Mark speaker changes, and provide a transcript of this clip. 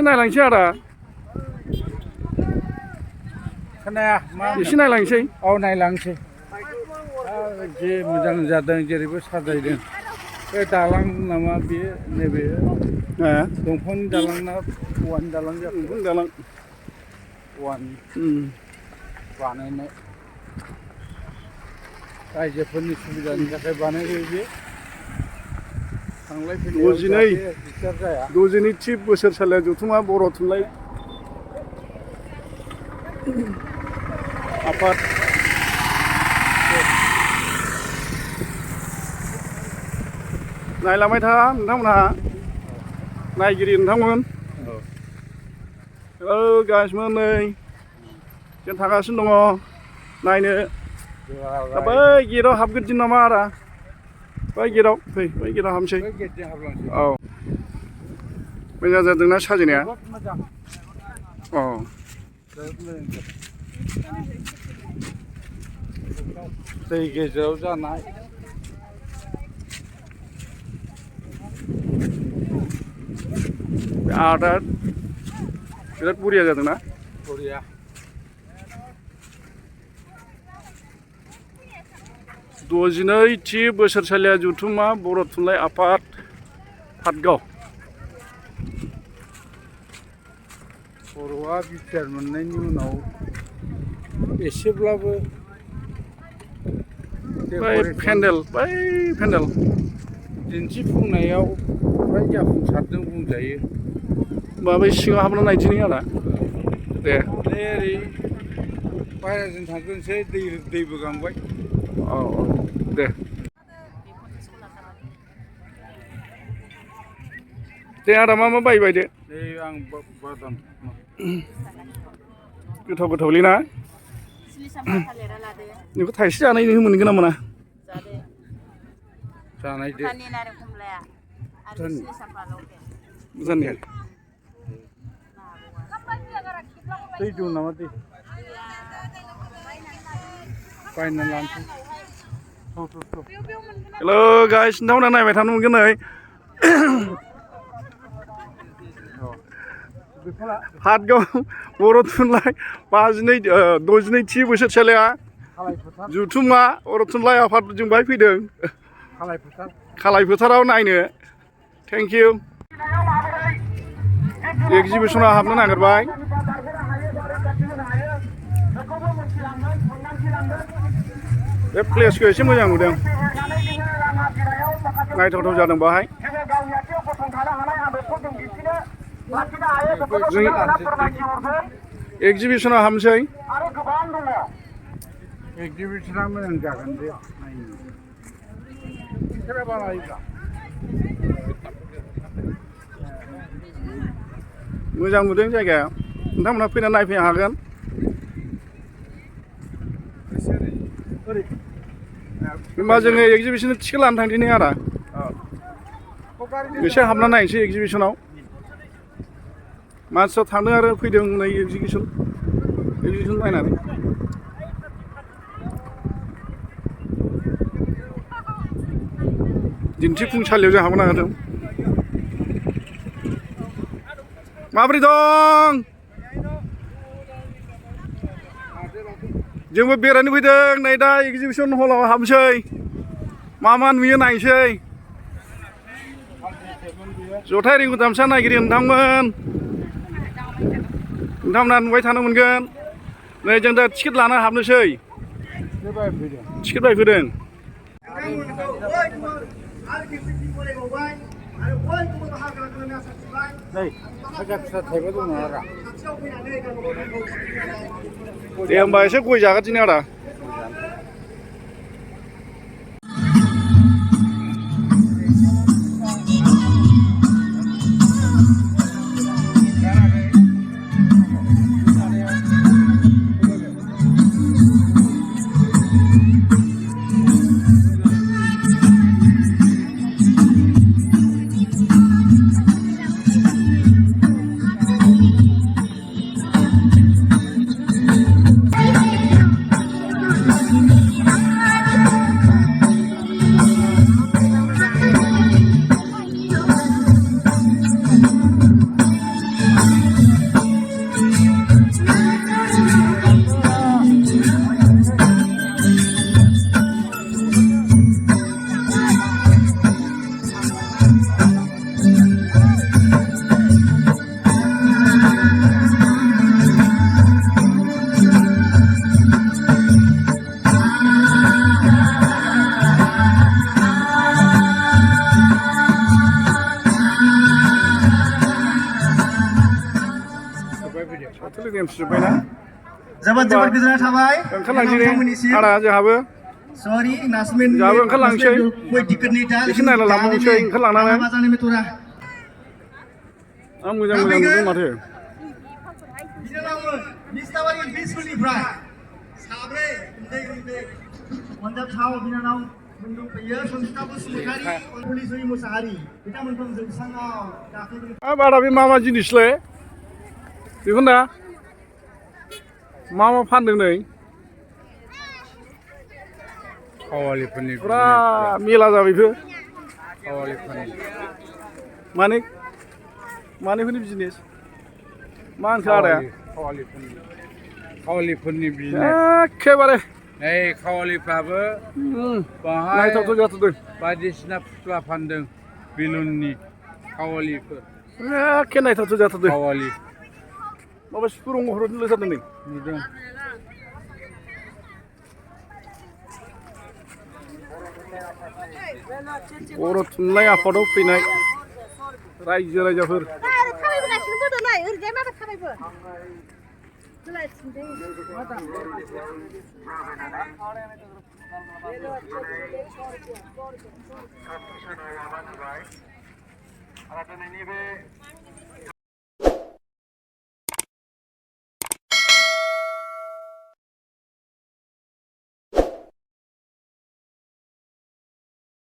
Speaker 1: नायलांसै आदा
Speaker 2: खोनाया
Speaker 1: एसे नायलांसै
Speaker 2: औ नायलांसै जे मोजां जादों जेरैबो साजायदों बे दालां नामा बेयो नैबे दंफांनि दालां ना औवानि दालां
Speaker 1: दंफांनि दालां
Speaker 2: औवानि बानायनाय रायजोफोरनि सुबिदानि थाखाय बानायबाय बे थांलाय फैलायाव जाहाथे दिगदार जाया
Speaker 1: 62थि बोसोरसालिया जथुम्मा बर' थुनलाइ आफाद नायलांबाय था नोंथांमोनहा नायगिरि नोंथांमोन गासिबो नै जों थांगासिनो दङ नायनो दा बै गेटआव हाबग्रोदिनि नामा आदा बै गेटआव फै बै गेटआव हाबनोसै औ मोजां जादोंना साजायनाया औ
Speaker 2: दै गेजेराव जानाय
Speaker 1: आदा बिराद बरिया जादोंना
Speaker 2: बरिया
Speaker 1: 62थि बोसोरसालिया जथुम्मा बर' थुनलाइ आफाद पातगाव
Speaker 2: बर'आ बिटिआर मोननायनि उनाव एसेब्लाबो
Speaker 1: बै पेन्डेल
Speaker 2: दिन्थिफुंनायाव फ्राय जाफुंसारदों बुंजायो
Speaker 1: बै सिङाव हाबना नायदिनि आदा दे
Speaker 2: ओरै बाहेराजों थांग्रोनोसै दैबो गांबाय
Speaker 1: औ दे दे आदा मा बायदो
Speaker 2: नै आं बादाम
Speaker 1: गोथाव गोथावलै ना बेखौ थाइसे जानायनो मोनगोन ना मोना
Speaker 2: जानायदो
Speaker 1: भुटाननिया
Speaker 2: दै दं नामा दै बायना लानोसै
Speaker 1: हेल' गाइस नोंथांमोना नायबाय थानो मोनगोन नै पातगाव बर' थुनलाइ 62थि बोसोरसालिया जथुम्मा बर' थुनलाइ आफाद जों बाहाय फैदों खालाय फोथाराव नायनो थेंक इउ एक्जिबिसनाव हाबनो नागिरबाय बे प्लेसखौ एसे मोजां नुदों नायथावथाव जादों बाहाय जों एक्जिबिसनाव हाबनोसै
Speaker 2: एक्जिबिसना मोजां जागोन दे
Speaker 1: मोजां नुदों जायगाया नोंथांमोनहा फैनानै नायफैनो हागोन होमबा जोङो एक्जिबिसन टिकेट लानो थांदिनि आदा एसे हाबना नायनोसै एक्जिबिसनाव मानसिया थांदों आरो फैदों नै एक्जिबिसन नायनानै दिन्थिफुंसालियाव जों हाबनो नागिरदों माबोरै दं जोंबो बेरायनो फैदों नै दा एक्जिबिसन हलाव हाबनोसै मा नुयो नायनोसै जथाइ रिंगुदामसा नायगिरि नोंथांमोना नुबाय थानो मोनगोन नै जों दा टिकेट लाना हाबनोसै टिकेट बायफैदों दे होमबा एसे गय जागासिनो आदा नेमसिजोब्बायना
Speaker 3: जोबोद जोबोद गोजोननाय थाबाय
Speaker 1: ओंखारलांसै आदा जोंहाबो
Speaker 3: सरि नासमेन
Speaker 1: जोंहाबो ओंखारलांसै एसे नायला लांबावनोसै ओंखारलांनानै आं मोजां मोजां नुदों माथो
Speaker 3: मिस्टावारि बिसुनिफ्राय साब्रै उन्दै उन्दै अनजाथाव बिनानाव दंफैयो संस्था बसुमतारी अनजुलि मुसाहारि बिथांमोनखौ जौसाङाव गाखोदों
Speaker 1: बादा बे मा मा जिनिसलै बेखौ ना मा फानदों नै
Speaker 2: खावालिफोरनि
Speaker 1: फुरा मेला जाबायबो
Speaker 2: खावालिफोरनि
Speaker 1: मानिफोरनि बिजनेस मा होनखो आदाया
Speaker 2: खावालिफोरनि बिजनेस
Speaker 1: एखेबारे
Speaker 2: नै खावालिफ्राबो बाहाय
Speaker 1: नायथावथाव जाथारदों
Speaker 2: बायदिसिना फुथुला फानदों बेलुननि खावालिफोर
Speaker 1: एखे नायथावथाव जाथारदों
Speaker 2: खावालि
Speaker 1: माबा सुरंग हरनो लोगोथारदों नै
Speaker 2: नुदों
Speaker 1: बर' थुनलाइ आफादाव फैनाय रायजो राजाफोर